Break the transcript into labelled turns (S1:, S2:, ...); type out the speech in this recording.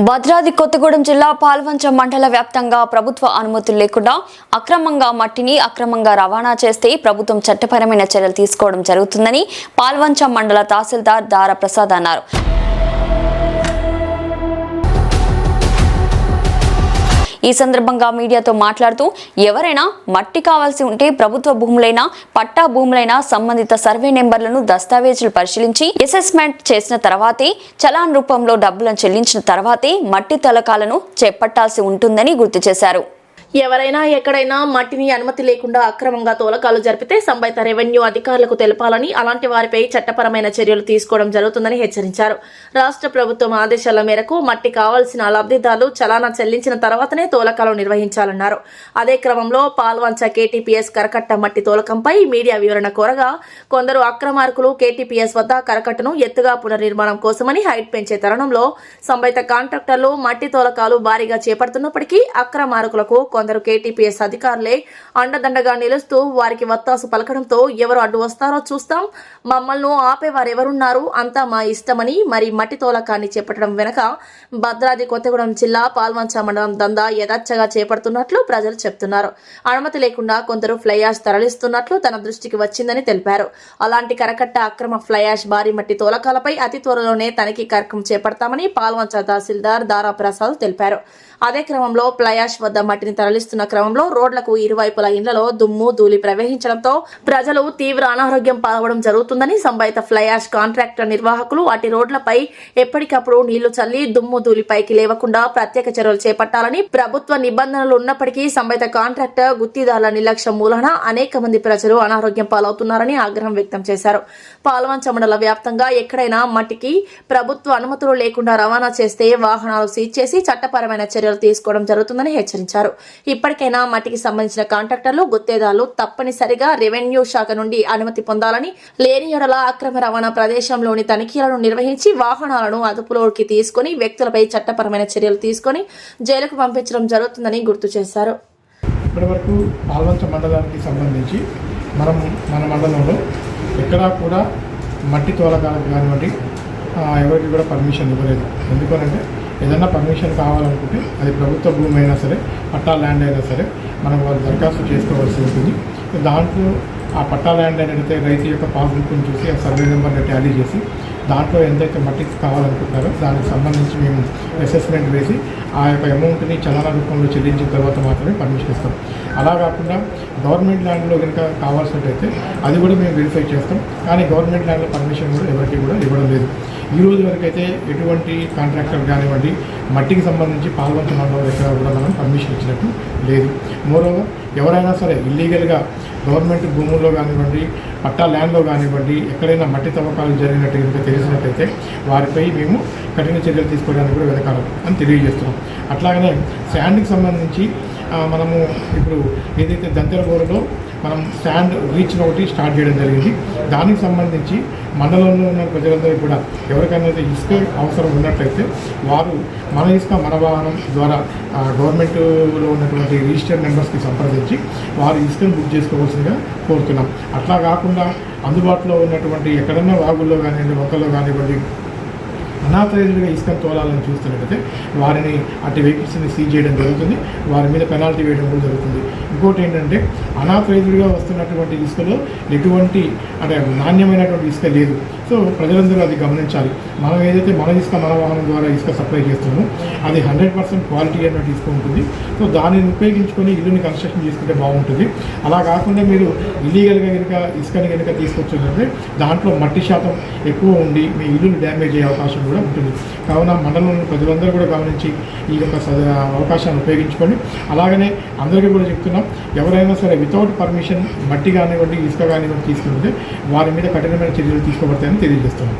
S1: భద్రాద్రి కొత్తగూడెం జిల్లా పాల్వంచ మండల వ్యాప్తంగా ప్రభుత్వ అనుమతులు లేకుండా అక్రమంగా మట్టిని అక్రమంగా రవాణా చేస్తే ప్రభుత్వం చట్టపరమైన చర్యలు తీసుకోవడం జరుగుతుందని పాల్వంచ మండల తహసీల్దార్ దారా ప్రసాద్ అన్నారు. ఈ సందర్భంగా మీడియాతో మాట్లాడుతూ ఎవరైనా మట్టి కావాల్సి ఉంటే ప్రభుత్వ భూములైనా పట్టా భూములైనా సంబంధిత సర్వే నెంబర్లను దస్తావేజులు పరిశీలించి అసెస్మెంట్ చేసిన తర్వాతే చలాన్ రూపంలో డబ్బులను చెల్లించిన తర్వాతే మట్టి తలకాలను చేపట్టాల్సి ఉంటుందని గుర్తు చేశారు.
S2: ఎవరైనా ఎక్కడైనా మట్టిని అనుమతి లేకుండా అక్రమంగా తోలకాలు జరిపితే సంబంధిత రెవెన్యూ అధికారులకు తెలపాలని, అలాంటి వారిపై చట్టపరమైన చర్యలు తీసుకోవడం జరుగుతుందని హెచ్చరించారు. రాష్ట్ర ప్రభుత్వం ఆదేశాల మేరకు మట్టి కావాల్సిన లబ్ధిదారులు చలానా చెల్లించిన తర్వాతనే తోలకాలు నిర్వహించాలన్నారు. అదే క్రమంలో పాల్వంచ కేటీపీఎస్ కరకట్ట మట్టి తోలకంపై మీడియా వివరణ కోరగా కొందరు అక్రమార్కులు కేటీపీఎస్ వద్ద కరకట్టను ఎత్తుగా పునర్నిర్మాణం కోసమని హైట్ పెంచే తరుణంలో సంబంధిత కాంట్రాక్టర్లు మట్టి తోలకాలు భారీగా చేపడుతున్నప్పటికీ అక్రమార్కులకు కొందరు కేటీపీఎస్ అధికారులే అండదండగా నిలుస్తూ వారికి వత్తాసు పలకడంతో ఎవరు అడ్డు వస్తారో చూస్తాం, మమ్మల్ని ఆపేవారెవరున్నారు, అంతా మా ఇష్టమని మరి మట్టి తోలకాన్ని చేపట్టడం వెనక భద్రాద్రి కొత్తగూడెం జిల్లా పాల్వంచ మండలం దందా యథార్చగా చేపడుతున్నట్లు ప్రజలు చెప్తున్నారు. అనుమతి లేకుండా కొందరు ఫ్లైయాష్ తరలిస్తున్నట్లు తన దృష్టికి వచ్చిందని తెలిపారు. అలాంటి కరకట్ట అక్రమ ఫ్లైయాష్ భారీ మట్టి తోలకాలపై అతి త్వరలోనే తనిఖీ కార్యక్రమం చేపడతామని పాల్వంచ తహసీల్దార్ దారా ప్రసాద్ తెలిపారు. అదే క్రమంలో ఫ్లైయాష్ వద్ద మట్టిని తరలిస్తున్న క్రమంలో రోడ్లకు ఇరువైపుల ఇండ్లలో దుమ్ము ధూళి ప్రవహించడంతో ప్రజలు తీవ్ర అనారోగ్యం పాల్గొనడం జరుగుతుందని సంబంధిత ఫ్లైయాష్ కాంట్రాక్టర్ నిర్వాహకులు అటు రోడ్లపై ఎప్పటికప్పుడు నీళ్లు చల్లి దుమ్ము ధూళి పైకి లేవకుండా ప్రత్యేక చర్యలు చేపట్టాలని, ప్రభుత్వ నిబంధనలు ఉన్నప్పటికీ సంబంధిత కాంట్రాక్టర్ గుత్తిదారుల నిర్లక్ష్యం మూలన అనేక మంది ప్రజలు అనారోగ్యం పాలవుతున్నారని ఆగ్రహం వ్యక్తం చేశారు. పాల్వంచ మండల వ్యాప్తంగా ఎక్కడైనా మట్టికి ప్రభుత్వ అనుమతులు లేకుండా రవాణా చేస్తే వాహనాలు సీజ్ చేసి చట్టపరమైన చర్యలు తీసుకోవడం జరుగుతుందని హెచ్చరించారు. ఇప్పటికైనా మట్టికి సంబంధించిన కాంట్రాక్టర్లు గుత్తేదారులు తప్పనిసరిగా రెవెన్యూ శాఖ నుండి అనుమతి పొందాలని, లేని యెడల అక్రమ రవాణా ప్రదేశంలోని తనిఖీలను నిర్వహించి వాహనాలను అదుపులోకి తీసుకుని వ్యక్తులపై చట్టపరమైన చర్యలు తీసుకుని జైలుకు పంపించడం జరుగుతుందని గుర్తు చేశారు.
S3: ఇప్పటివరకు పాల్వంచ మండలానికి సంబంధించి మన మండలంలో ఎక్కడా కూడా మట్టి తోలకాలకు కానివ్వండి ఎవరికి కూడా పర్మిషన్ ఇవ్వలేదు. ఎందుకనంటే ఏదైనా పర్మిషన్ కావాలనుకుంటే అది ప్రభుత్వ భూమి అయినా సరే, పట్టా ల్యాండ్ అయినా సరే మనం వాళ్ళు దరఖాస్తు చేసుకోవాల్సి ఉంటుంది. దాంట్లో ఆ పట్టా ల్యాండ్ అనేది రైతు యొక్క పాస్బుక్ని చూసి ఆ సర్వే నెంబర్ని టాలీ చేసి దాంట్లో ఎంతైతే మట్టి కావాలనుకుంటారో దానికి సంబంధించి మేము అసెస్మెంట్ వేసి ఆ యొక్క అమౌంట్ని చలానా రూపంలో చెల్లించిన తర్వాత మాత్రమే పర్మిషన్ ఇస్తాం. అలా కాకుండా గవర్నమెంట్ ల్యాండ్లో కనుక కావాల్సినట్టయితే అది కూడా మేము వెరిఫై చేస్తాం. కానీ గవర్నమెంట్ ల్యాండ్లో పర్మిషన్ కూడా ఎవరికి కూడా ఇవ్వడం లేదు. ఈ రోజు వరకు అయితే ఎటువంటి కాంట్రాక్టర్ కానివ్వండి మట్టికి సంబంధించి పాల్వంచ మండలం ఎక్కడ కూడా మనం పర్మిషన్ ఇచ్చినట్టు లేదు. మోరోవర్ ఎవరైనా సరే ఇల్లీగల్గా గవర్నమెంట్ భూముల్లో కానివ్వండి, పట్టా ల్యాండ్లో కానివ్వండి ఎక్కడైనా మట్టి తవ్వకాలు జరిగినట్టు కనుక తెలిసినట్టయితే వారిపై మేము కఠిన చర్యలు తీసుకోవడానికి కూడా వెనకాలం అని తెలియజేస్తున్నాం. అట్లాగనే శాండ్కి సంబంధించి మనము ఇప్పుడు ఏదైతే దంతెరగూడలో మనం శాండ్ రీచ్ను ఒకటి స్టార్ట్ చేయడం జరిగింది. దానికి సంబంధించి మండలంలో ఉన్న ప్రజలందరూ కూడా ఎవరికైనా ఇసుక అవసరం ఉన్నట్లయితే వారు మన ఇసుక మన వాహనం ద్వారా గవర్నమెంట్లో ఉన్నటువంటి రిజిస్టర్డ్ నెంబర్స్కి సంప్రదించి వారు ఇసుకను బుక్ చేసుకోవాల్సిందిగా కోరుతున్నాం. అట్లా కాకుండా అందుబాటులో ఉన్నటువంటి ఎక్కడన్నా వాగుల్లో కానివ్వండి, మొక్కల్లో కానివ్వండి అనాథరైజ్డ్గా ఇసుకను తోలాలని చూస్తున్నట్టయితే వారిని అటు వెహికల్స్ని సీజ్ చేయడం జరుగుతుంది. వారి మీద పెనాల్టీ వేయడం కూడా జరుగుతుంది. ఇంకోటి ఏంటంటే అనాథరైజ్డ్గా వస్తున్నటువంటి ఇసుకలో ఎటువంటి అంటే నాణ్యమైనటువంటి ఇసుక లేదు. సో ప్రజలందరూ అది గమనించాలి. మనం ఏదైతే మన ఇసుక మన వాహనం ద్వారా ఇసుక సప్లై చేస్తున్నామో అది 100% క్వాలిటీ అన్నట్టు ఇసుక ఉంటుంది. సో దానిని ఉపయోగించుకొని ఇల్లుని కన్స్ట్రక్షన్ చేసుకుంటే బాగుంటుంది. అలా కాకుండా మీరు ఇల్లీగల్గా కనుక ఇసుకని కనుక తీసుకొచ్చిందంటే దాంట్లో మట్టి శాతం ఎక్కువ ఉండి మీ ఇల్లుని డ్యామేజ్ అయ్యే అవకాశం కూడా ఉంటుంది. కావున మండలంలోని ప్రజలందరూ కూడా గమనించి ఈ యొక్క అవకాశాన్ని ఉపయోగించుకొని అలాగనే అందరికీ కూడా చెప్తున్నాం, ఎవరైనా సరే వితౌట్ పర్మిషన్ మట్టి కానివ్వండి ఇసుక కానివ్వండి తీసుకుంటే వారి మీద కఠినమైన చర్యలు తీసుకోబడతాయని తెలియజేస్తున్నాం.